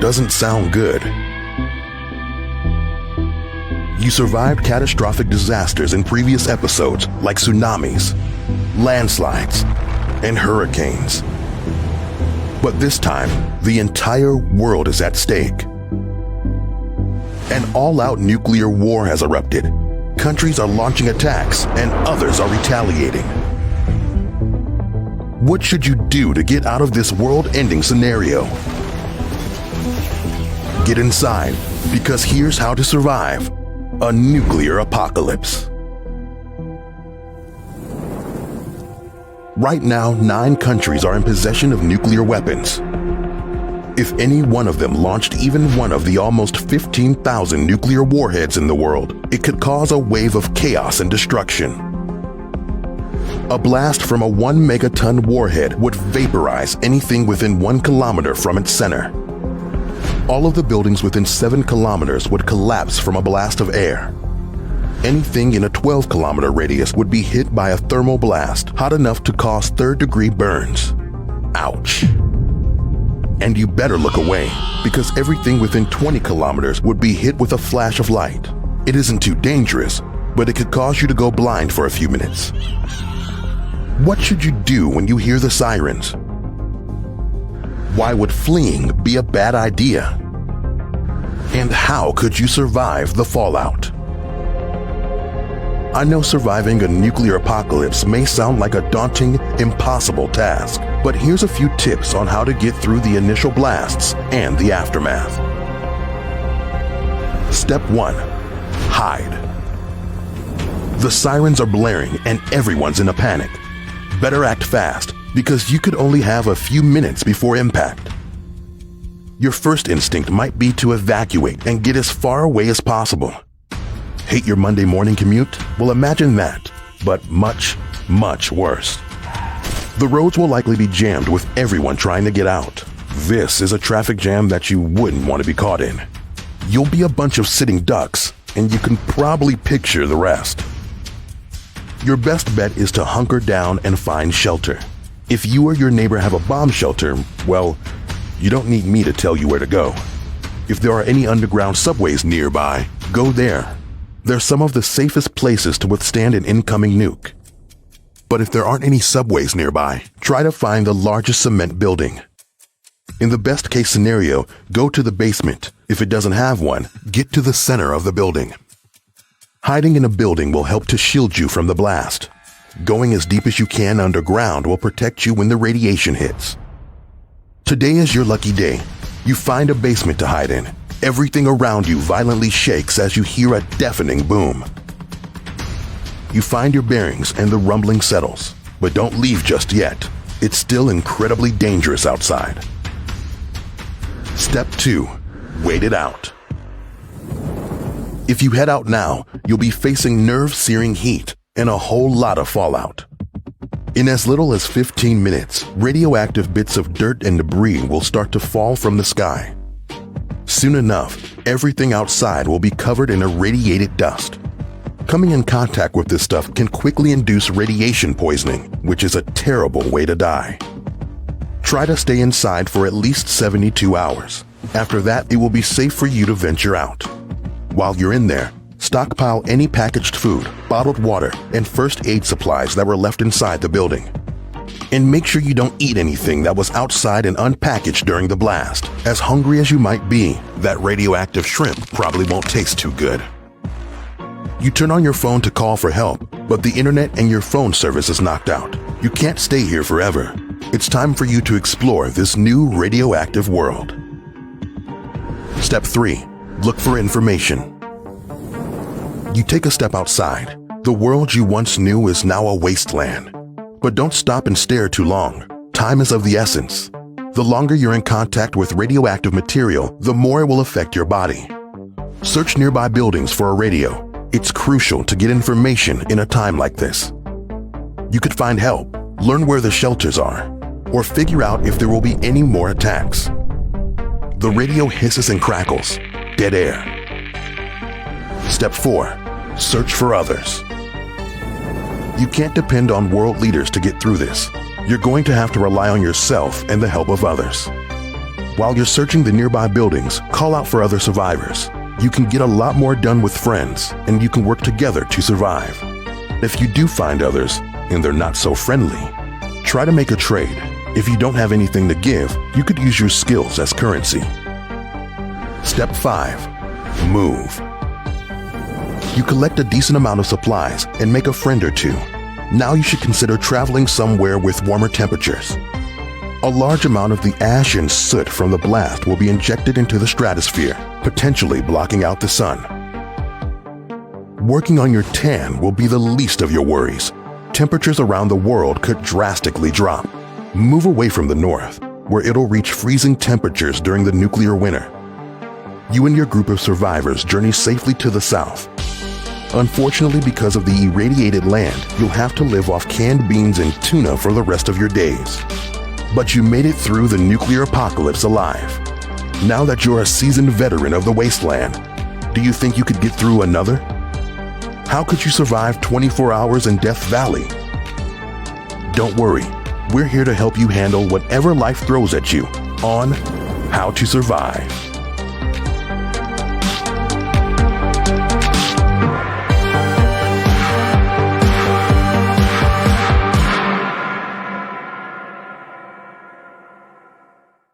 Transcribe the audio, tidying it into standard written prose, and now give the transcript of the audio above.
doesn't sound good. You survived catastrophic disasters in previous episodes like tsunamis, landslides, and hurricanes. But this time, the entire world is at stake. An all-out nuclear war has erupted. Countries are launching attacks and others are retaliating. What should you do to get out of this world-ending scenario? Get inside, because here's how to survive a nuclear apocalypse. Right now, 9 countries are in possession of nuclear weapons. If any one of them launched even one of the almost 15,000 nuclear warheads in the world, it could cause a wave of chaos and destruction. A blast from a 1 megaton warhead would vaporize anything within 1 kilometer from its center. All of the buildings within 7 kilometers would collapse from a blast of air. Anything in a 12-kilometer radius would be hit by a thermal blast hot enough to cause third-degree burns. Ouch. And you better look away, because everything within 20 kilometers would be hit with a flash of light. It isn't too dangerous, but it could cause you to go blind for a few minutes. What should you do when you hear the sirens? Why would fleeing be a bad idea? And how could you survive the fallout? I know surviving a nuclear apocalypse may sound like a daunting, impossible task, but here's a few tips on how to get through the initial blasts and the aftermath. Step 1. Hide. The sirens are blaring and everyone's in a panic. Better act fast, because you could only have a few minutes before impact. Your first instinct might be to evacuate and get as far away as possible. Hate your Monday morning commute? Well, imagine that, but much, much worse. The roads will likely be jammed with everyone trying to get out. This is a traffic jam that you wouldn't want to be caught in. You'll be a bunch of sitting ducks, and you can probably picture the rest. Your best bet is to hunker down and find shelter. If you or your neighbor have a bomb shelter, well, you don't need me to tell you where to go. If there are any underground subways nearby, go there. They're some of the safest places to withstand an incoming nuke. But if there aren't any subways nearby, try to find the largest cement building. In the best case scenario, go to the basement. If it doesn't have one, get to the center of the building. Hiding in a building will help to shield you from the blast. Going as deep as you can underground will protect you when the radiation hits. Today is your lucky day. You find a basement to hide in. Everything around you violently shakes as you hear a deafening boom. You find your bearings and the rumbling settles, but don't leave just yet. It's still incredibly dangerous outside. Step 2. Wait it out. If you head out now, you'll be facing nerve-searing heat and a whole lot of fallout. In as little as 15 minutes, radioactive bits of dirt and debris will start to fall from the sky. Soon enough, everything outside will be covered in irradiated dust. Coming in contact with this stuff can quickly induce radiation poisoning, which is a terrible way to die. Try to stay inside for at least 72 hours. After that, it will be safe for you to venture out. While you're in there, stockpile any packaged food, bottled water, and first aid supplies that were left inside the building. And make sure you don't eat anything that was outside and unpackaged during the blast. As hungry as you might be, that radioactive shrimp probably won't taste too good. You turn on your phone to call for help, but the internet and your phone service is knocked out. You can't stay here forever. It's time for you to explore this new radioactive world. Step 3. Look for information. You take a step outside. The world you once knew is now a wasteland. But don't stop and stare too long. Time is of the essence. The longer you're in contact with radioactive material, the more it will affect your body. Search nearby buildings for a radio. It's crucial to get information in a time like this. You could find help, learn where the shelters are, or figure out if there will be any more attacks. The radio hisses and crackles. Dead air. Step 4. Search for others. You can't depend on world leaders to get through this. You're going to have to rely on yourself and the help of others. While you're searching the nearby buildings, call out for other survivors. You can get a lot more done with friends, and you can work together to survive. If you do find others, and they're not so friendly, try to make a trade. If you don't have anything to give, you could use your skills as currency. Step 5. Move. You collect a decent amount of supplies and make a friend or two. Now you should consider traveling somewhere with warmer temperatures. A large amount of the ash and soot from the blast will be injected into the stratosphere, potentially blocking out the sun. Working on your tan will be the least of your worries. Temperatures around the world could drastically drop. Move away from the north, where it'll reach freezing temperatures during the nuclear winter. You and your group of survivors journey safely to the south. Unfortunately, because of the irradiated land, you'll have to live off canned beans and tuna for the rest of your days. But you made it through the nuclear apocalypse alive. Now that you're a seasoned veteran of the wasteland, do you think you could get through another? How could you survive 24 hours in Death Valley? Don't worry, we're here to help you handle whatever life throws at you on How to Survive.